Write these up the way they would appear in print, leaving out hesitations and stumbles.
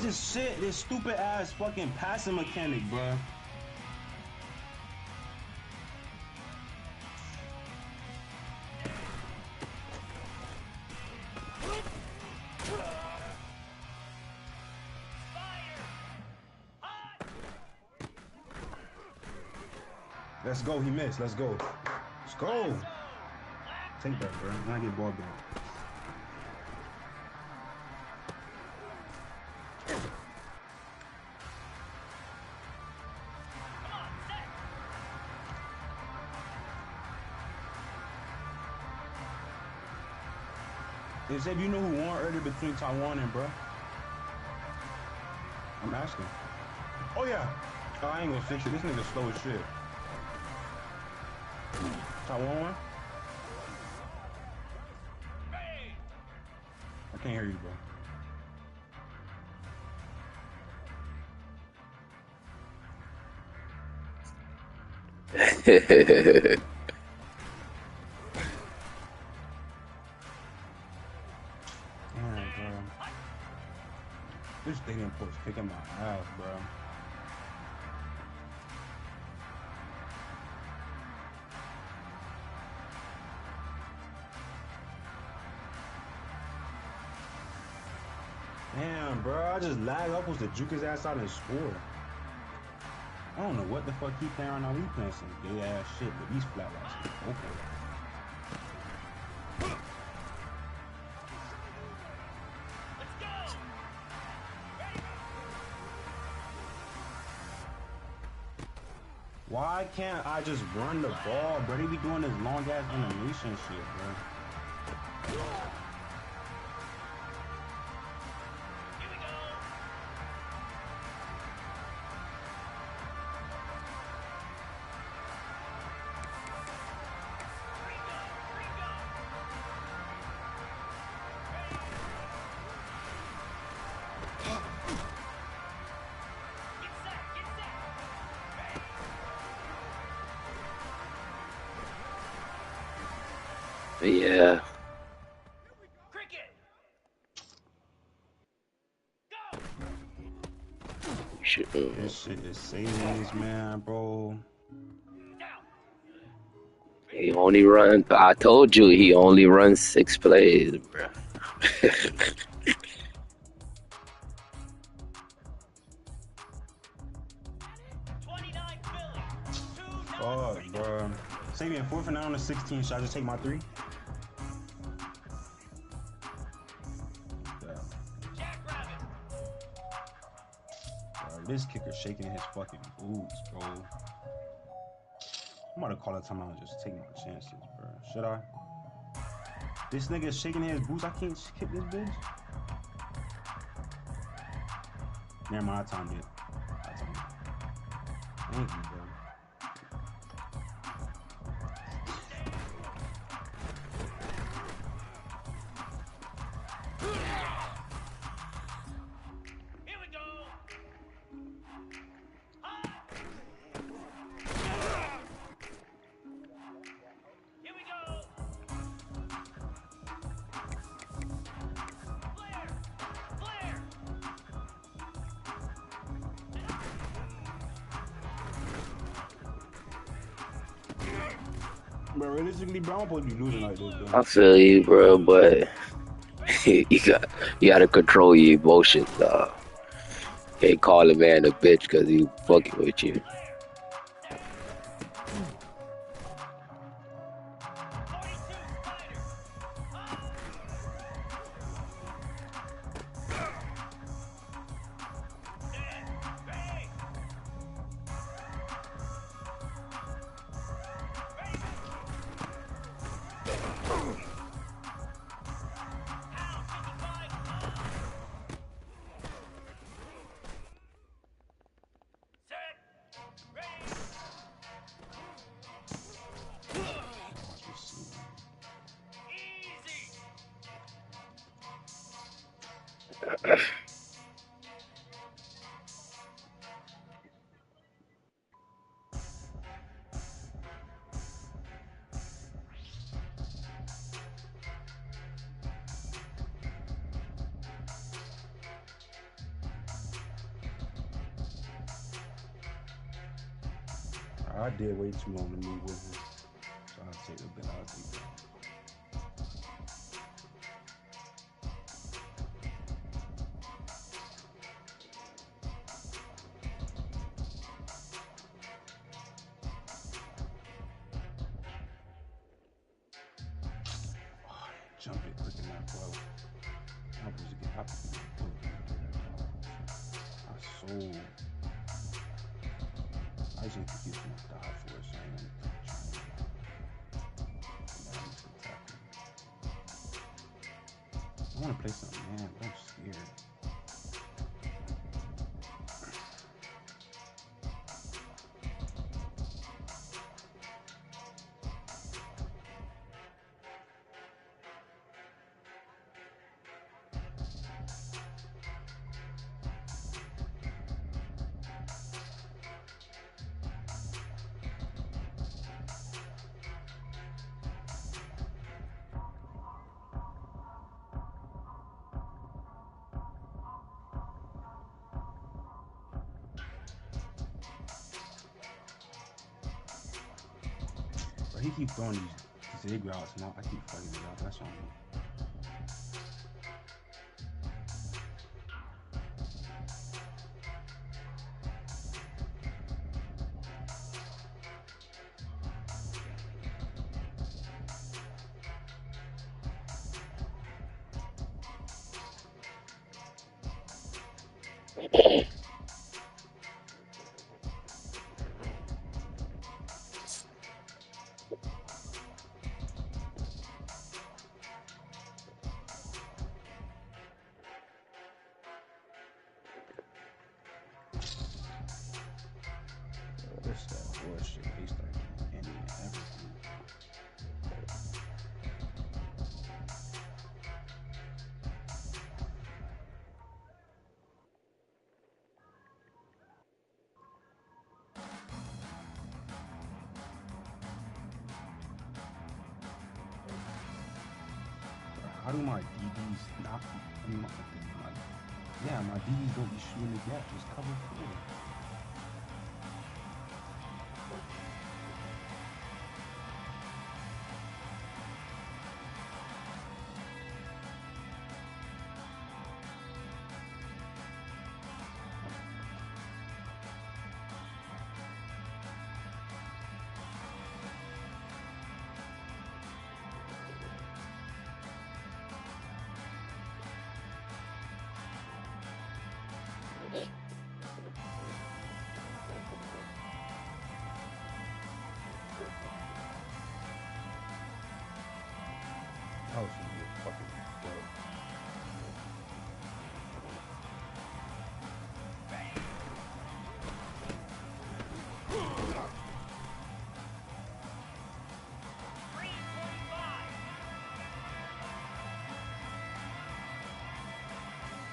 is this shit? This stupid ass fucking passing mechanic, bro. Let's go, he missed. Let's go. Let's go. Take that, bro. Then I get ball back. They said you know who won earlier between Taiwan and bro? I'm asking. Oh yeah. Oh, I ain't gonna fix it. This nigga slow as shit. Taiwan won? I can't hear you, bro. This dating post kicking my ass, bro. Damn, bro. I just lagged up to juke his ass out and score. I don't know what the fuck he playing right now. He playing some gay ass shit, but these flat lights. Okay. Why can't I just run the ball, bro? They be doing this long ass animation shit, bro. Yeah. This shit is savings, man, bro. He only run. I told you he only runs 6 plays, bro. Fuck, bro. Save me in 4th and 9 on the 16. Should I just take my 3? This kicker shaking his fucking boots, bro. I'm about to call a timeout and just take my chances, bro. Should I? This nigga is shaking his boots. I can't kick this bitch. Never mind, I timed it. Thank you, bro. Bro, realistically, bro, I'm supposed to be losing like this, bro. I feel you, bro, but you gotta control your emotions, dog. Can't call a man a bitch because he fucking with you. I did way too long to move with him, so I'll take a bit. I'll take that. Jump it quick enough, bro. I was getting up. I sold. I just need to get some die for it, so I ain't I want to play something, man, but I'm scared. But he keep throwing these egg routes, and I keep fucking it up. That's on me. This that bullshit. They start ending everything. How do my DBs not? I mean, my DBs don't be shooting the gap. Just cover 4. Oh, should be a fucking dope.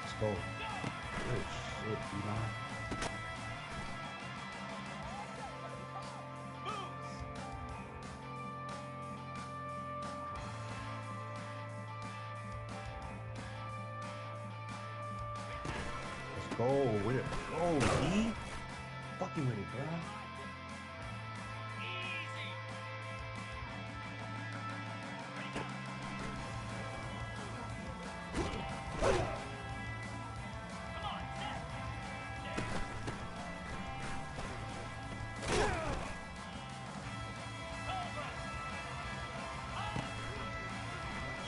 Let's go. Good shit, D-line. Let's go with it. Oh, D. Fucking with it, bro.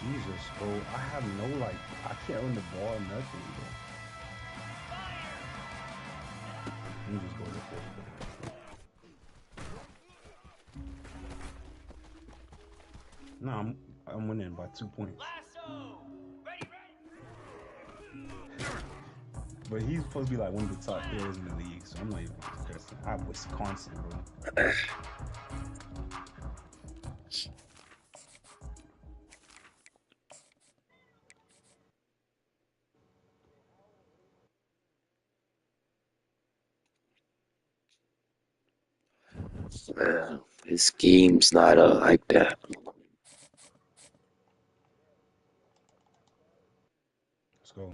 Jesus, bro. I have no, like, I can't run the ball or nothing, bro. Let me just go to 4. No, I'm winning by 2 points. But he's supposed to be like one of the top players in the league, so I'm not even stressing. I have Wisconsin, bro. His scheme's not like that. Let's go.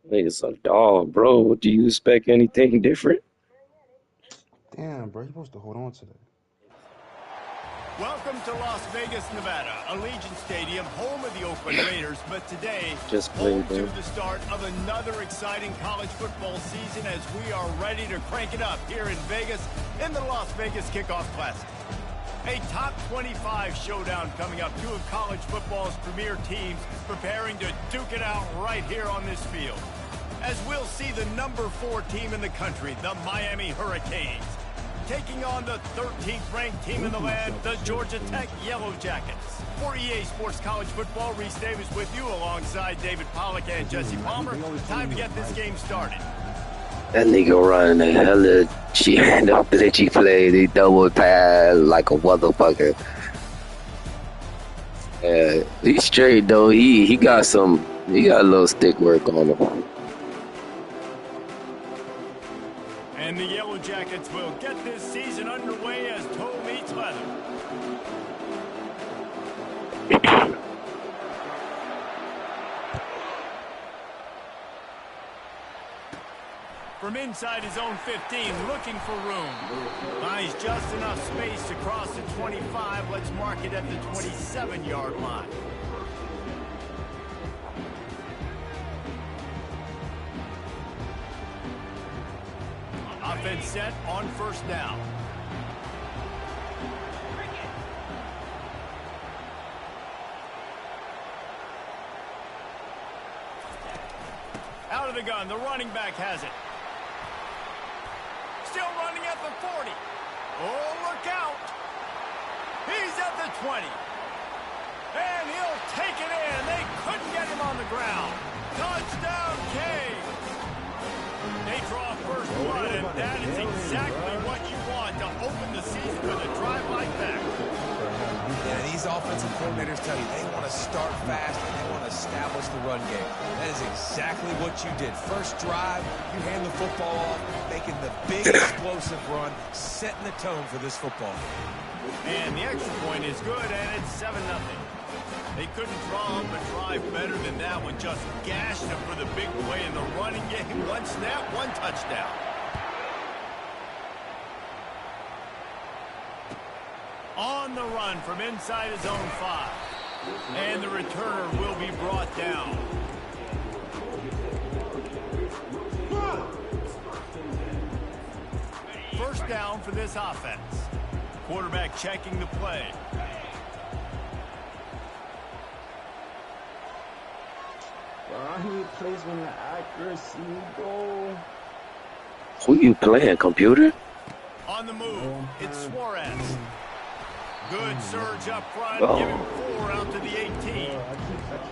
Niggas a dog, bro. Do you expect anything different? Damn, bro, you supposed to hold on to that. Welcome to Las Vegas, Nevada, Allegiant Stadium, home of the Oakland Raiders, but today, Just home played, to bro. the start of another exciting college football season as we are ready to crank it up here in Vegas in the Las Vegas Kickoff Classic. A top 25 showdown coming up, two of college football's premier teams preparing to duke it out right here on this field. As we'll see the number 4 team in the country, the Miami Hurricanes, taking on the 13th ranked team in the land, the Georgia Tech Yellow Jackets. For EA Sports College Football, Reese Davis with you alongside David Pollack and Jesse Palmer. Time to get this game started. That nigga running a hella glitchy play. He double pass like a motherfucker. Yeah, he's straight though. He got a little stick work on him. And the Yellow Jackets will get this season underway as toe meets leather. From inside his own 15, looking for room. Finds just enough space to cross the 25. Let's mark it at the 27-yard line. Offense set on first down. Out of the gun, the running back has it. Still running at the 40. Oh, look out. He's at the 20. And he'll take it in. They couldn't get him on the ground. Touchdown, K. They draw first blood, and that is exactly what you want to open the season with a drive like that. Yeah, these offensive coordinators tell you they want to start fast and they want to establish the run game. That is exactly what you did. First drive, you hand the football off, making the big explosive run, setting the tone for this football game. And the extra point is good, and it's 7-0. They couldn't draw up a drive better than that one. Just gashed them for the big play in the running game. One snap, one touchdown. On the run from inside his own 5. And the returner will be brought down. First down for this offense. Quarterback checking the play. I need placement and accuracy, bro. Who you playing, computer? On the move, it's Suarez. Good surge up front, Oh. giving 4 out to the 18.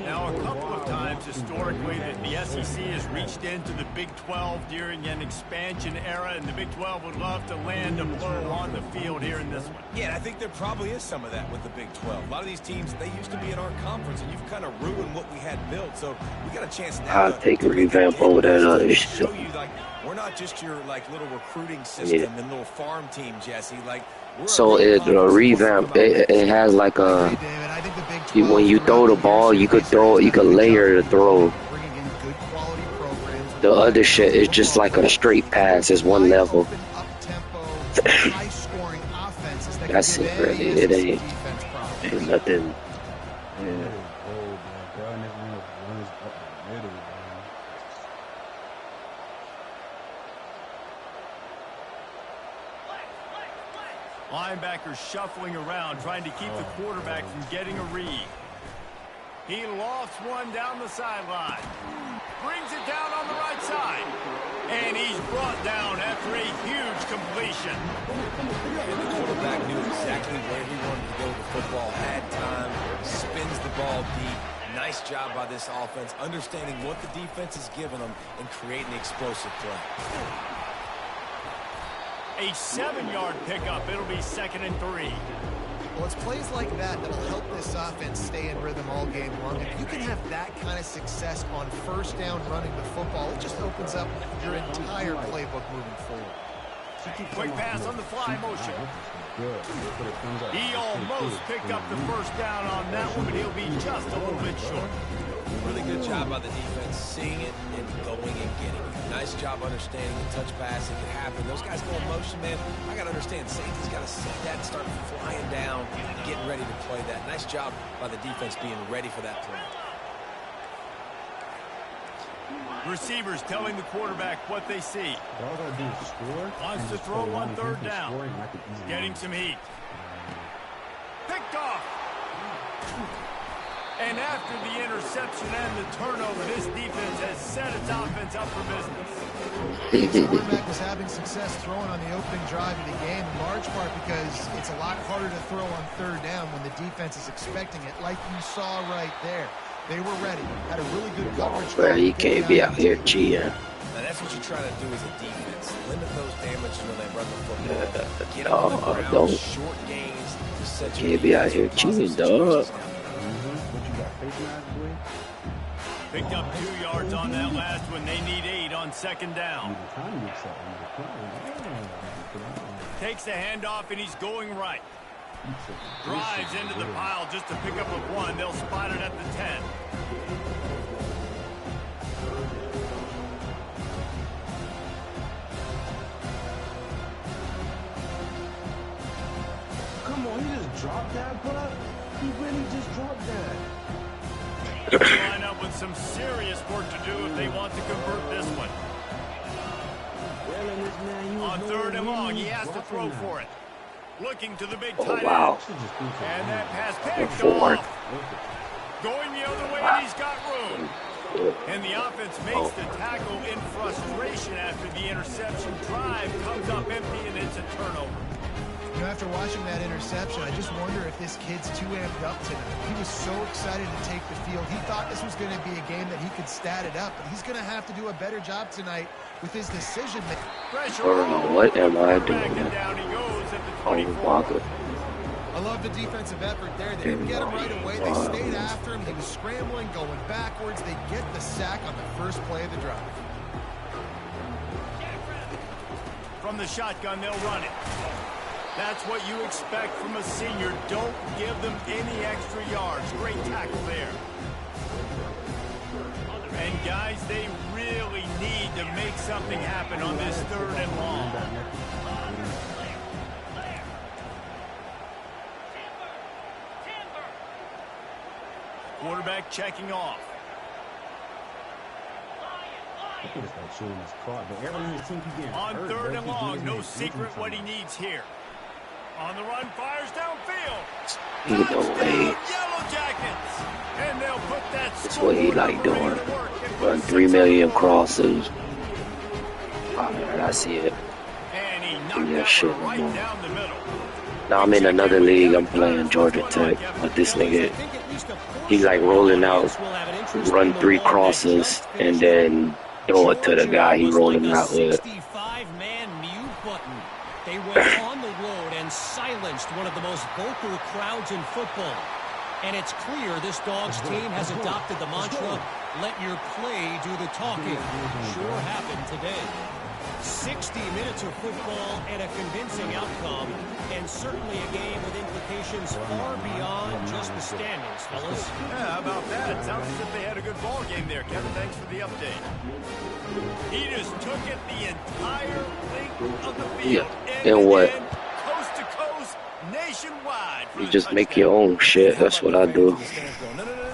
Now, a couple of times historically that the SEC has reached into the Big 12 during an expansion era, and the Big 12 would love to land a blow on the field here in this one. Yeah, and I think there probably is some of that with the Big 12. A lot of these teams, they used to be in our conference, and you've kind of ruined what we had built. So we got a chance now I'll take a revamp over that other shit. show you, like, we're not just your like little recruiting system and little farm team, Jesse. Like, So it revamp. It has like a. When you throw the ball, you could layer the throw. The other shit is just like a straight pass. It's one level. That's it, really. It ain't nothing. Yeah. Linebackers shuffling around, trying to keep the quarterback from getting a read. He lofts one down the sideline. Brings it down on the right side. And he's brought down after a huge completion. And the quarterback knew exactly where he wanted to go with the football, had time, spins the ball deep. Nice job by this offense, understanding what the defense is giving them and creating the explosive play. A 7-yard pickup. It'll be 2nd and 3. Well, it's plays like that that'll help this offense stay in rhythm all game long. If you can have that kind of success on first down running the football, it just opens up your entire playbook moving forward. Quick pass on the fly motion. He almost picked up the first down on that one, but he'll be just a little bit short. Really good job by the defense, seeing it and going and getting it. Nice job understanding the touch pass. It can happen. Those guys go in motion, man. I got to understand, safety's got to see that and start flying down, getting ready to play that. Nice job by the defense being ready for that play. Receivers telling the quarterback what they see. All I gotta do is score. Wants to throw on third down. Getting some heat. Picked off. And after the interception and the turnover, this defense has set its offense up for business. The quarterback was having success throwing on the opening drive of the game, in large part because it's a lot harder to throw on third down when the defense is expecting it, like you saw right there. They were ready, had a really good coverage. Bro, you can't be out here cheating. Now that's what you try to do as a defense. Limit those damages when they run the football. Get on the ground, don't. short gains to set You can't be out here cheating, dog. Picked up 2 yards on that last one. They need 8 on second down. Takes the handoff, and he's going right. Drives into the pile just to pick up a 1. They'll spot it at the 10. Come on, he just dropped that, bro. He really just dropped that. They'll line up with some serious work to do if they want to convert this one. On third and long, he has to throw for it. Looking to the big tight end. Wow. And that pass picked off. Going the other way, and he's got room. And the offense makes the tackle in frustration after the interception. Drive comes up empty, and it's a turnover. You know, after watching that interception, I just wonder if this kid's too amped up tonight. He was so excited to take the field. He thought this was going to be a game that he could stat it up, but he's going to have to do a better job tonight with his decision making. What am I doing? And down he goes at the Oh, 24. Walker. I love the defensive effort there. They didn't get him right away. They stayed after him. He was scrambling, going backwards. They get the sack on the first play of the drive. From the shotgun, they'll run it. That's what you expect from a senior. Don't give them any extra yards. Great tackle there. And guys, they really need to make something happen on this third and long. Quarterback checking off. On third and long, no secret what he needs here. On the run, fires downfield. Touchdown, Yellow Jackets. And they'll put that. That's what he like doing. Run 3 million crosses. Alright, I see it. And he knocked that one right down the middle. Now I'm in another league. I'm playing Georgia Tech. But this nigga, he like rolling out, run 3 crosses, and then throw it to the guy he rolling out with. They went on the road and silenced one of the most vocal crowds in football. And it's clear this Dogs team has adopted the mantra, let your play do the talking. Sure happened today. 60 minutes of football and a convincing outcome, and certainly a game with implications far beyond just the standings, fellas. Yeah, how about that? Sounds as if they had a good ball game there, Kevin. Thanks for the update. He just took it the entire length of the field. Yeah. And what? Coast to coast, nationwide. You just make your own shit. That's what I do.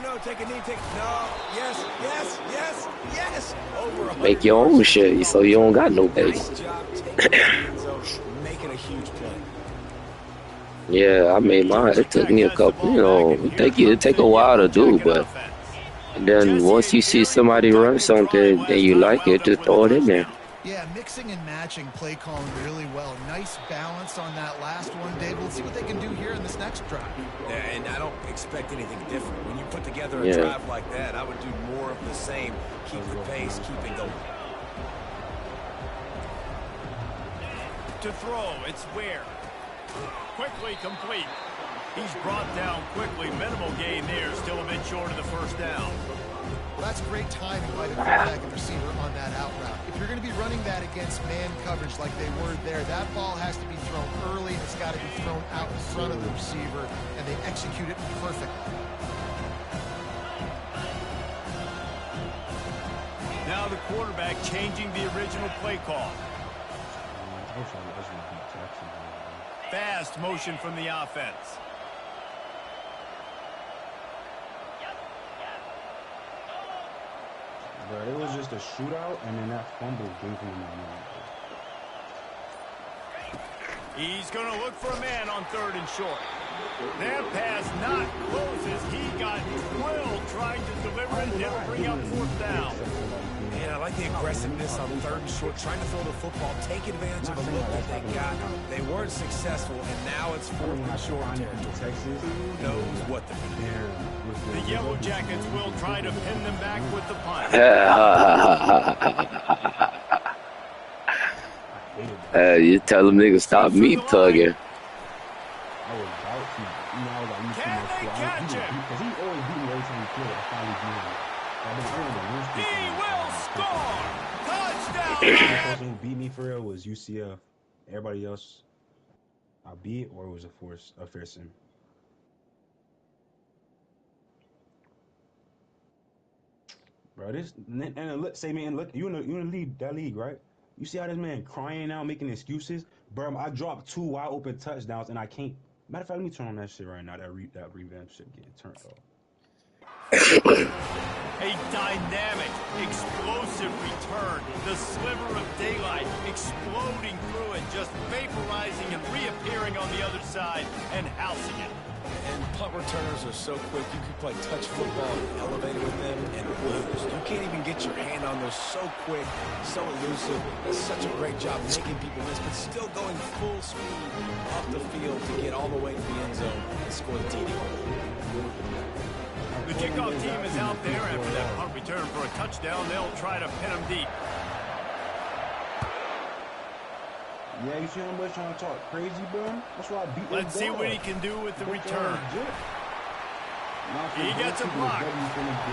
No, take a knee, no, yes. Make your own shit so you don't got no base. Making a huge play. Yeah, I made mine. It took me a couple, it take a while to do, but then once you see somebody run something and you like it, just throw it in there. Yeah, mixing and matching play calling really well. Nice balance on that last one, Dave. We'll see what they can do here in this next drive. Yeah, and I don't expect anything different. When you put together a drive like that, I would do more of the same. Keep the pace, keep it going. To throw, it's Ware. Quickly complete. He's brought down quickly. Minimal gain there. Still a bit short of the first down. Well, that's great timing by the quarterback and receiver on that out route. If you're going to be running that against man coverage like they were there, that ball has to be thrown early, and it's got to be thrown out in front of the receiver, and they execute it perfectly. Now the quarterback changing the original play call. Fast motion from the offense. But it was just a shootout, and then that fumble gave him the moment. He's going to look for a man on 3rd and short. That pass not closes. He got drilled trying to deliver it. Didn't bring up 4th down. Man, I like the aggressiveness on 3rd and short, trying to throw the football, take advantage of a look that they got. They weren't successful, and now it's 4th and short territory. Who knows what they're going to do? The Yellow Jackets will try to pin them back with the punt. You tell them niggas stop meat tugging. I was about to, you know, I was like, you Can they catch him? Because he always beat me every time he killed it. I finally beat him. He will score! Touchdown! The person who beat me for real was UCF. Everybody else, I beat or it was a fair sim. Bro, this and look, say man, look, you in the that league, right? You see how this man crying now, making excuses? Bro, I dropped 2 wide open touchdowns and I can't. Matter of fact, let me turn on that shit right now. That revamp shit getting turned off. A dynamic, explosive return. The sliver of daylight exploding through it, just vaporizing and reappearing on the other side and housing it. And punt returners are so quick, you could play touch football and elevate with them and lose. You can't even get your hand on those, so quick, so elusive. Does such a great job making people miss, but still going full speed up the field to get all the way to the end zone and score the TD. The kickoff team is out there after that punt return for a touchdown. They'll try to pin him deep. Yeah, you see how much trying to talk crazy, bro? That's why I beat him. Let's see what he can do with the return. He gets a block.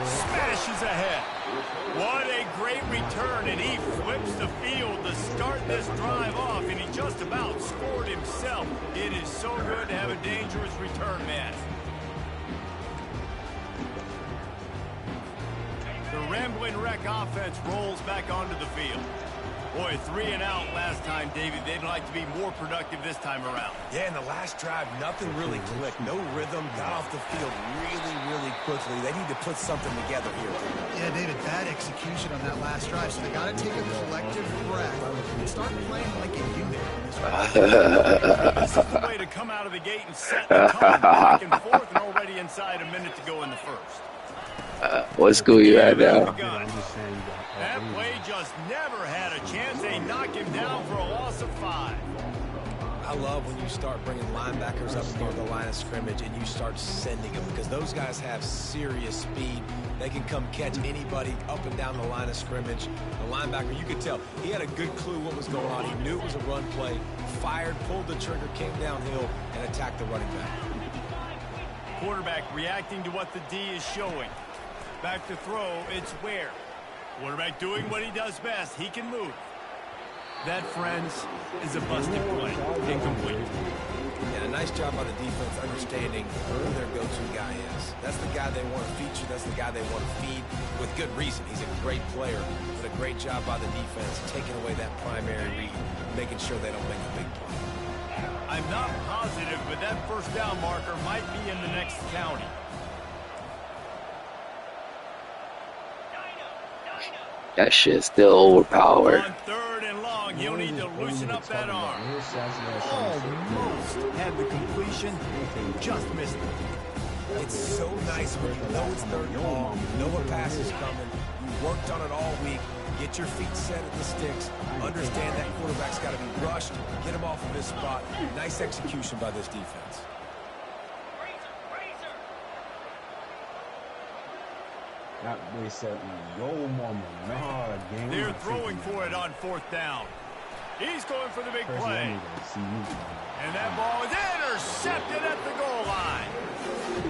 Smashes ahead. What a great return, and he flips the field to start this drive off, and he just about scored himself. It is so good to have a dangerous return man. The Rambling Wreck offense rolls back onto the field. Boy, 3 and out last time, David. They'd like to be more productive this time around. Yeah, in the last drive, nothing really clicked. No rhythm, got off the field really quickly. They need to put something together here. Yeah, David, bad execution on that last drive, so they got to take a collective breath and start playing like a unit. This is the way to come out of the gate and set the tone back and forth, and already inside a minute to go in the first. What school you at now? That play just never had a chance. They knock him down for a loss of 5. I love when you start bringing linebackers up near the line of scrimmage and you start sending them, because those guys have serious speed. They can come catch anybody up and down the line of scrimmage. The linebacker, you could tell, he had a good clue what was going on. He knew it was a run play, fired, pulled the trigger, came downhill, and attacked the running back. Quarterback reacting to what the D is showing. Back to throw, it's Ware. Quarterback doing what he does best. He can move. That, friends, is a busted play. Incomplete. And a nice job by the defense understanding who their go-to guy is. That's the guy they want to feature. That's the guy they want to feed with good reason. He's a great player, but a great job by the defense taking away that primary read, making sure they don't make a big play. I'm not positive, but that first down marker might be in the next county. That shit's still overpowered. On 3rd and long, he'll need to loosen up that arm. Almost had the completion, just missed it. It's so nice when you know it's 3rd and long, you know a pass is coming, you worked on it all week, get your feet set at the sticks, understand that quarterback's got to be rushed, get him off of his spot. Nice execution by this defense. That boy said, yo, mama, nah, gang. They're throwing for it on 4th down. He's going for the big play. And that ball is intercepted at the goal line.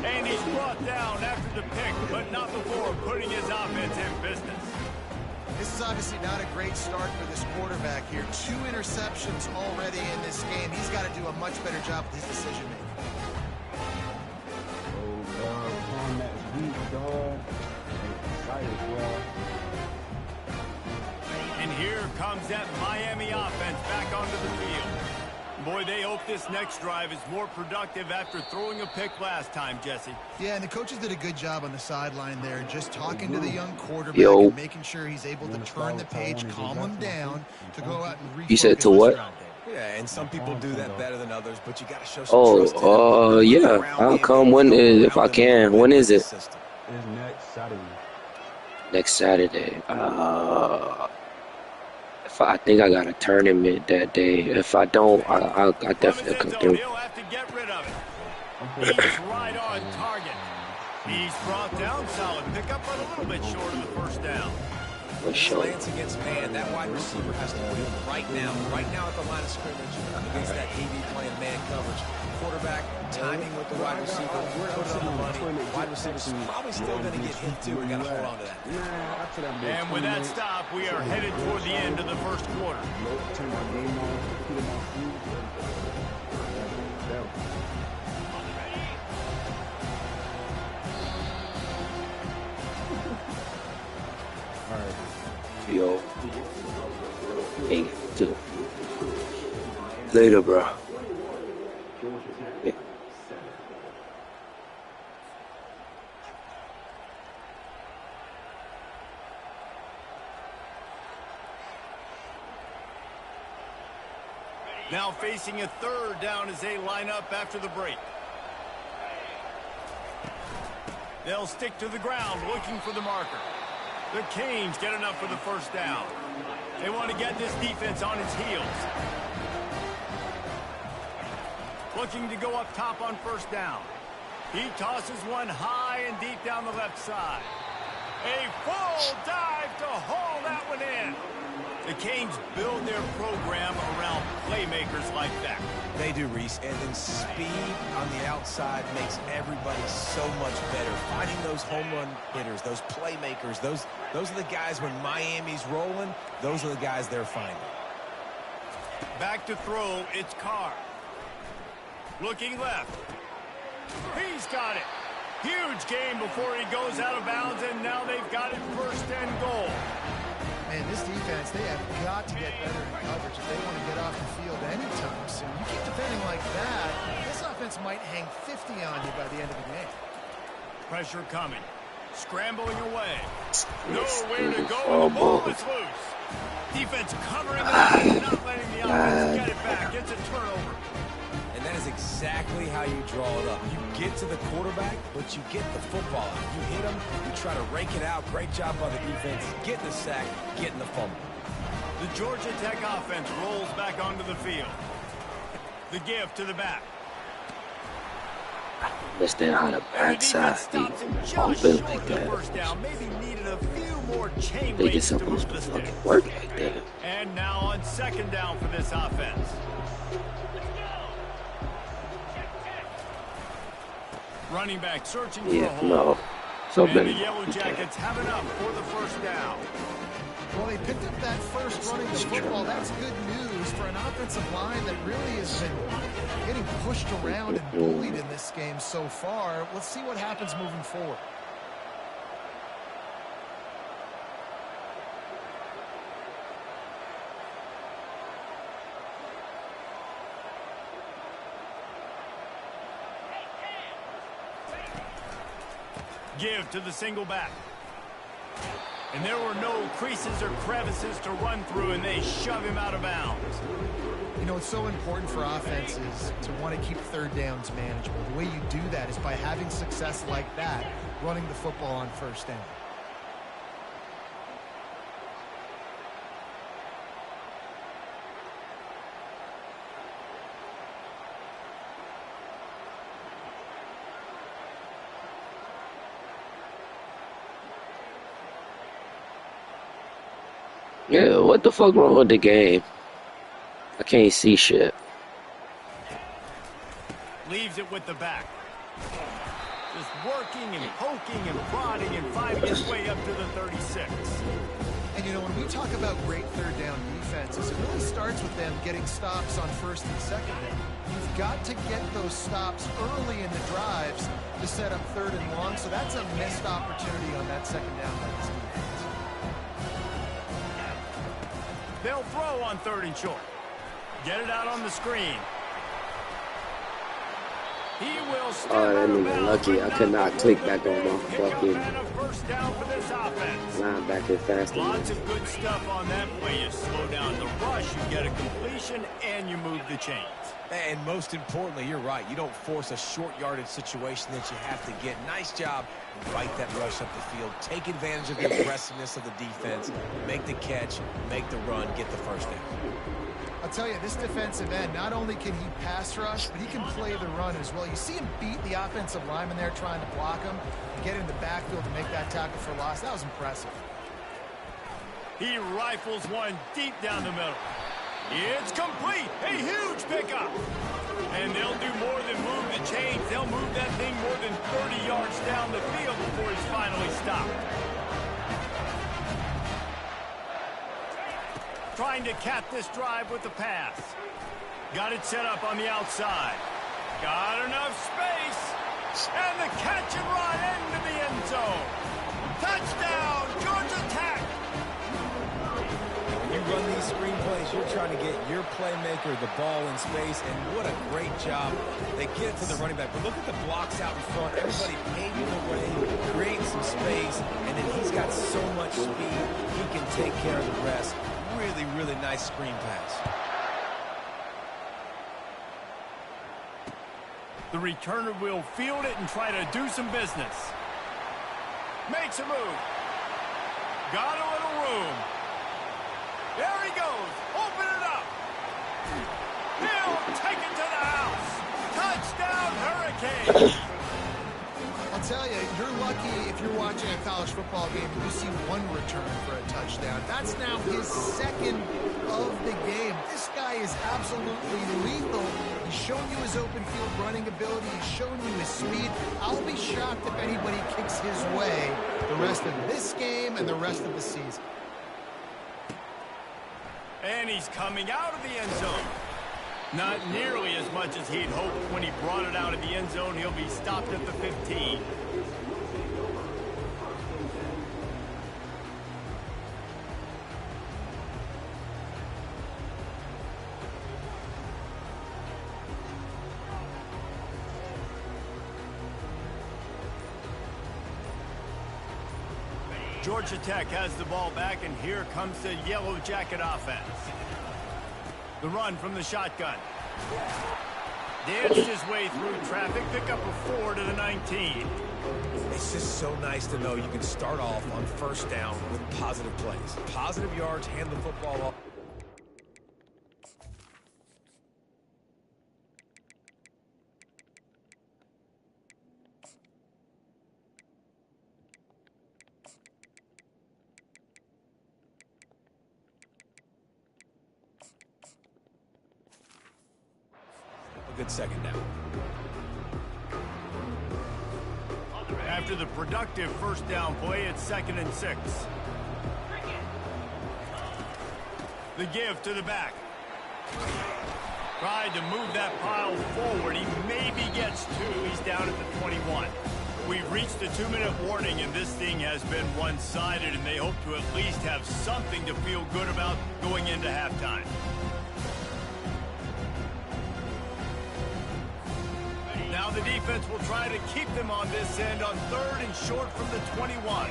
And he's brought down after the pick, but not before putting his offense in business. This is obviously not a great start for this quarterback here. 2 interceptions already in this game. He's got to do a much better job with his decision-making. Oh, dog, on that weak, dog. Excited, bro. comes that Miami offense back onto the field. Boy, they hope this next drive is more productive after throwing a pick last time, Jesse. Yeah, and the coaches did a good job on the sideline there, just talking to the young quarterback and making sure he's able to turn the page, calm him down to go out and refocus. You said to what? Yeah, and some people do that better than others, but you got to show some trust in them. Yeah. I'll come if I can. When is it? It's next Saturday. Next Saturday. I think I got a tournament that day. If I don't, I definitely come through. He'll have to get rid of it. He's right on target. He's brought down solid pickup, but a little bit short of the first down. For sure. Slants against man, that wide receiver has to win right now at the line of scrimmage against that DB playing man coverage. Quarterback, timing with the wide receiver, put it on the money. Wide receiver's probably still going to get hit too. We got to hold on to that. And with that stop, we are headed toward the end of the first quarter. Yo. Hey, dude. Later, bro. Yeah. Now facing a third down as they line up after the break. They'll stick to the ground looking for the marker. The Canes get enough for the first down. They want to get this defense on its heels. Looking to go up top on first down. He tosses one high and deep down the left side. A full dive to haul that one in. The Canes build their program around playmakers like that. They do, Reese, and then speed on the outside makes everybody so much better. Finding those home run hitters, those playmakers, those are the guys when Miami's rolling, those are the guys they're finding. Back to throw, it's Carr. Looking left. He's got it. Huge game before he goes out of bounds, and now they've got it first and goal. Man, this defense, they have got to get better in coverage if they want to get off the field anytime soon. You keep defending like that, this offense might hang 50 on you by the end of the game. Pressure coming. Scrambling away. Nowhere to go. The ball is loose. Defense covering it up and not letting the offense get it back. It's a turnover. And that is exactly how you draw it up. You get to the quarterback, but you get the football out. You hit him, you try to rake it out. Great job by the defense. Getting the sack, getting the fumble. The Georgia Tech offense rolls back onto the field. The give to the back. Understand how to backside feet on built like that. Down. Maybe needed a few more chain They just to move supposed to the fucking sticks. work like that. And now on second down for this offense. Running back searching for a hole. No. So and the many. Yellow Jackets have enough for the first down. Well, they picked up that first running the football. That's good news for an offensive line that really has been getting pushed around and bullied in this game so far. Let's see what happens moving forward. Give to the single back. And there were no creases or crevices to run through, and they shove him out of bounds. You know, it's so important for offenses to want to keep third downs manageable. The way you do that is by having success like that, running the football on first down. Yeah, what the fuck wrong with the game? I can't see shit. Leaves it with the back. Just working and poking and prodding and finding his way up to the 36. And, you know, when we talk about great third down defenses, it really starts with them getting stops on first and second down. You've got to get those stops early in the drives to set up third and long, so that's a missed opportunity on that second down by this defense. They'll throw on 3rd and short. Get it out on the screen. He will step Oh, that out of nigga bounds, lucky. but I could not before click the back on my big pickup fucking and a first down for this offense. linebacker fast Lots enough. of good stuff on that play. You slow down the rush, you get a completion, and you move the chains. And most importantly, you're right. You don't force a short yardage situation that you have to get. Nice job. Fight that rush up the field. Take advantage of the aggressiveness of the defense. Make the catch. Make the run. Get the first down. I'll tell you, this defensive end, not only can he pass rush, but he can play the run as well. You see him beat the offensive lineman there trying to block him and get in the backfield to make that tackle for loss. That was impressive. He rifles one deep down the middle. It's complete. A huge pickup. And they'll do more than move the chains. They'll move that thing more than 30 yards down the field before he's finally stopped. Trying to cap this drive with the pass. Got it set up on the outside. Got enough space. And the catch and run into the end zone. Touchdown, Georgia Tech. When you run these screen plays, you're trying to get your playmaker the ball in space, and what a great job. They get it to the running back, but look at the blocks out in front. Everybody paving the way, creating some space, and then he's got so much speed, he can take care of the rest. Really, really nice screen pass. The returner will field it and try to do some business. Makes a move. Got a little room. There he goes. Open it up. He'll take it to the house. Touchdown, Hurricane. I'll tell you, you're lucky if you're watching a college football game and you see one return for a touchdown. That's now his second of the game. This guy is absolutely lethal. He's shown you his open field running ability. He's shown you his speed. I'll be shocked if anybody kicks his way the rest of this game and the rest of the season. And he's coming out of the end zone. Not nearly as much as he'd hoped when he brought it out of the end zone. He'll be stopped at the 15. Georgia Tech has the ball back, and here comes the Yellow Jacket offense. The run from the shotgun. Danced his way through traffic, pick up a 4 to the 19. It's just so nice to know you can start off on first down with positive plays. Positive yards, hand the football off. A good second down. After the productive first down play, it's 2nd and 6. The give to the back. Tried to move that pile forward. He maybe gets 2. He's down at the 21. We've reached the 2-minute warning, and this thing has been one-sided, and they hope to at least have something to feel good about going into halftime. Now the defense will try to keep them on this end on 3rd and short from the 21.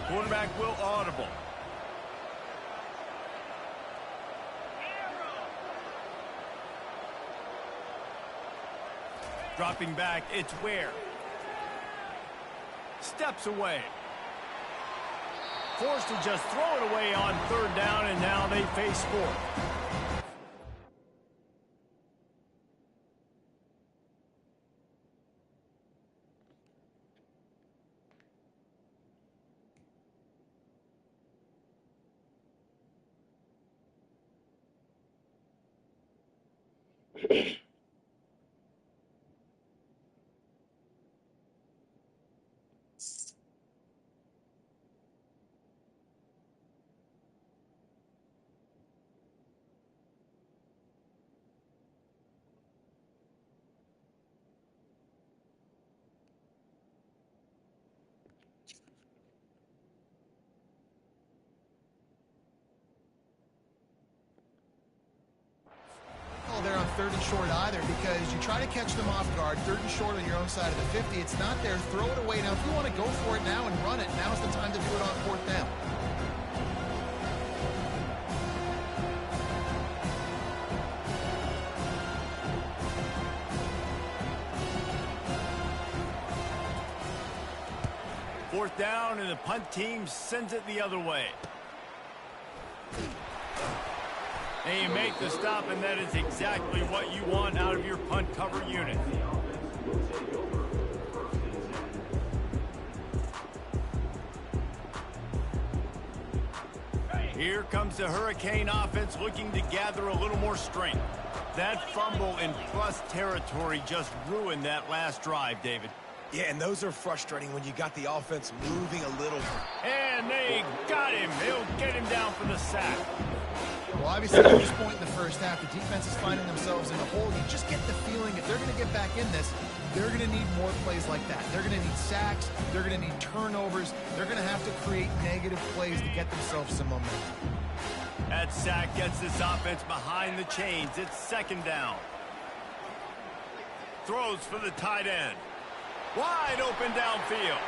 Quarterback will audible. Dropping back, it's Ware. Steps away. Forced to just throw it away on 3rd down, and now they face 4th. third and short either, because you try to catch them off guard, third and short on your own side of the 50. It's not there. Throw it away. Now, if you want to go for it now and run it, now's the time to do it on fourth down. Fourth down, and the punt team sends it the other way. And you make the stop, and that is exactly what you want out of your punt cover unit. Here comes the Hurricane offense looking to gather a little more strength. That fumble in plus territory just ruined that last drive, David. Yeah, and those are frustrating when you got the offense moving a little. And they got him. They'll get him down for the sack. Well, obviously, at this point in the first half, the defense is finding themselves in a hole. You just get the feeling if they're going to get back in this, they're going to need more plays like that. They're going to need sacks. They're going to need turnovers. They're going to have to create negative plays to get themselves some momentum. That sack gets this offense behind the chains. It's second down. Throws for the tight end. Wide open downfield.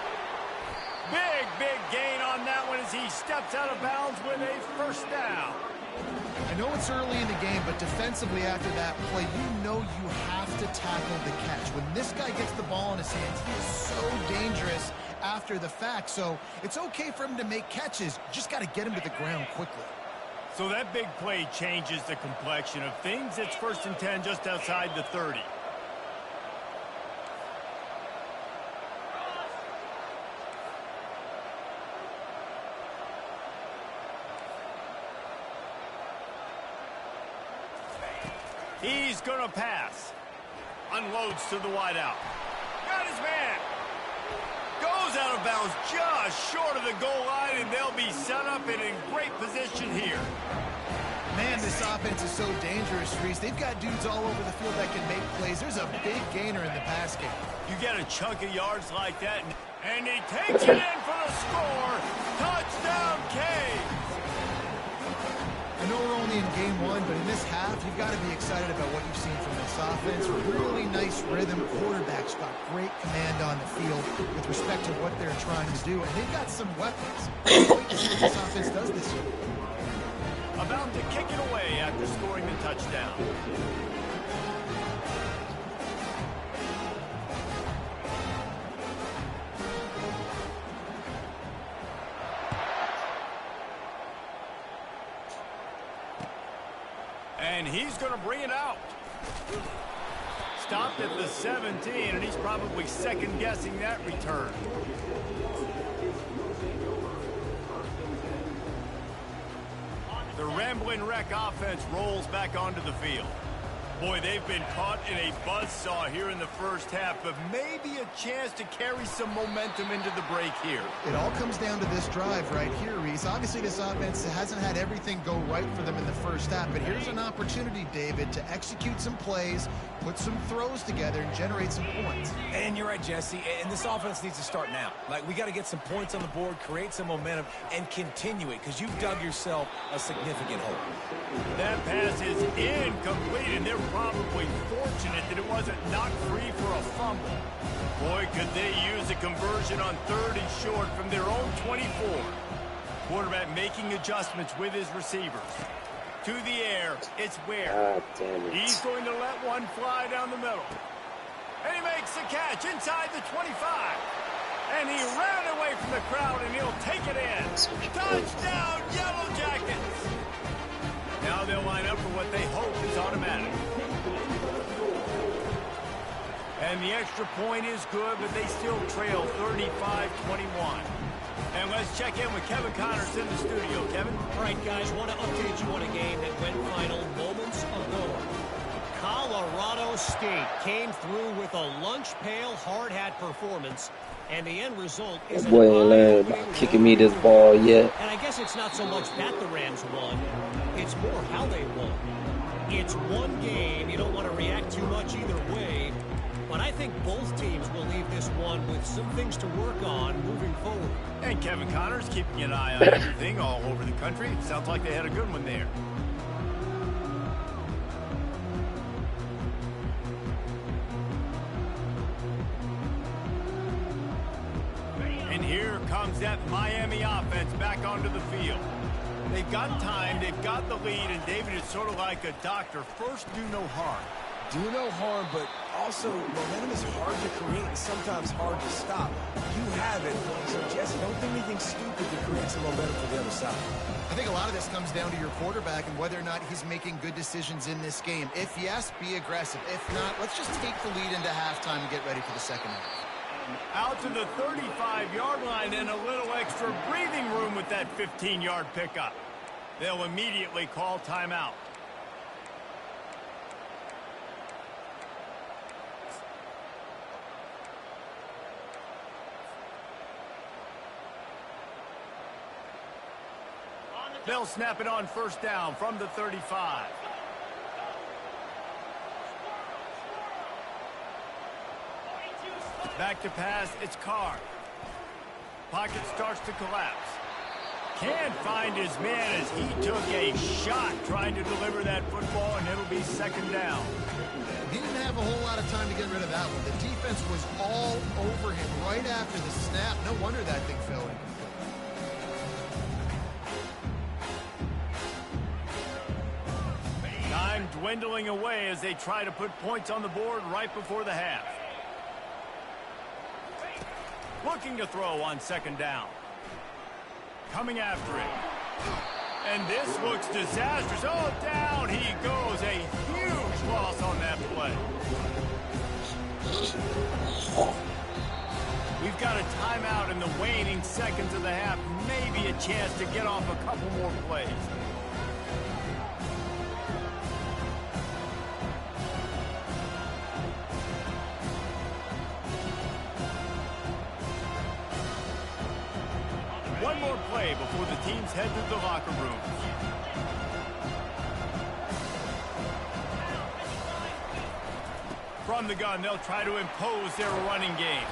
Big gain on that one as he steps out of bounds with a first down. I know it's early in the game, but defensively after that play, you know you have to tackle the catch. When this guy gets the ball in his hands, he is so dangerous after the fact. So it's okay for him to make catches. Just got to get him to the ground quickly. So that big play changes the complexion of things. It's first and 10 just outside the 30. He's going to pass. Unloads to the wideout. Got his man. Goes out of bounds just short of the goal line, and they'll be set up and in great position here. Man, this offense is so dangerous, Reese. They've got dudes all over the field that can make plays. There's a big gainer in the pass game. You get a chunk of yards like that, and he takes it in for the score. Touchdown, Canes. I know we're only in game one, but in this half, you've got to be excited about what you've seen from this offense. Really nice rhythm. Quarterback's got great command on the field with respect to what they're trying to do, and they've got some weapons. Wait to see what this offense does this year. About to kick it away after scoring the touchdown. And he's going to bring it out. Stopped at the 17, and he's probably second-guessing that return. The Ramblin' Wreck offense rolls back onto the field. Boy, they've been caught in a buzzsaw here in the first half, but maybe a chance to carry some momentum into the break here. It all comes down to this drive right here, Reese. Obviously, this offense hasn't had everything go right for them in the first half, but here's an opportunity, David, to execute some plays, put some throws together, and generate some points. And you're right, Jesse, and this offense needs to start now. Like, we got to get some points on the board, create some momentum, and continue it, because you've dug yourself a significant hole. That pass is incomplete, and they're probably fortunate that it wasn't knocked free for a fumble. Boy, could they use a conversion on third and short from their own 24. Quarterback making adjustments with his receivers. To the air, it's Ware. He's going to let one fly down the middle. And he makes the catch inside the 25. And he ran away from the crowd, and he'll take it in. Touchdown, Yellow Jackets! Now they'll line up for what they hope is automatic. And the extra point is good, but they still trail 35-21. And let's check in with Kevin Connors in the studio. Kevin? All right, guys, want to update you on a game that went final moments ago. Colorado State came through with a lunch pail hard hat performance, and the end result is that boy ain't learned about kicking me this ball yet. And I guess it's not so much that the Rams won, it's more how they won. It's one game, you don't want to react too much either way, but I think both teams will leave this one with some things to work on moving forward. And Kevin Connors keeping an eye on everything all over the country. Sounds like they had a good one there. that Miami offense back onto the field. They've got time, they've got the lead, and David is sort of like a doctor. First, do no harm. Do no harm, but also momentum is hard to create and sometimes hard to stop. You have it, so Jesse, don't do anything stupid to create some momentum for the other side. I think a lot of this comes down to your quarterback and whether or not he's making good decisions in this game. If yes, be aggressive. If not, let's just take the lead into halftime and get ready for the second half. Out to the 35-yard line and a little extra breathing room with that 15-yard pickup. They'll immediately call timeout. They'll snap it on first down from the 35. Back to pass, it's Carr. Pocket starts to collapse. Can't find his man as he took a shot trying to deliver that football, and it'll be second down. He didn't have a whole lot of time to get rid of that one. The defense was all over him right after the snap. No wonder that thing fell incomplete. Time dwindling away as they try to put points on the board right before the half. Looking to throw on second down. Coming after it. And this looks disastrous. Oh, down he goes. A huge loss on that play. We've got a timeout in the waning seconds of the half. Maybe a chance to get off a couple more plays. One more play before the teams head to the locker room. From the gun, they'll try to impose their running game.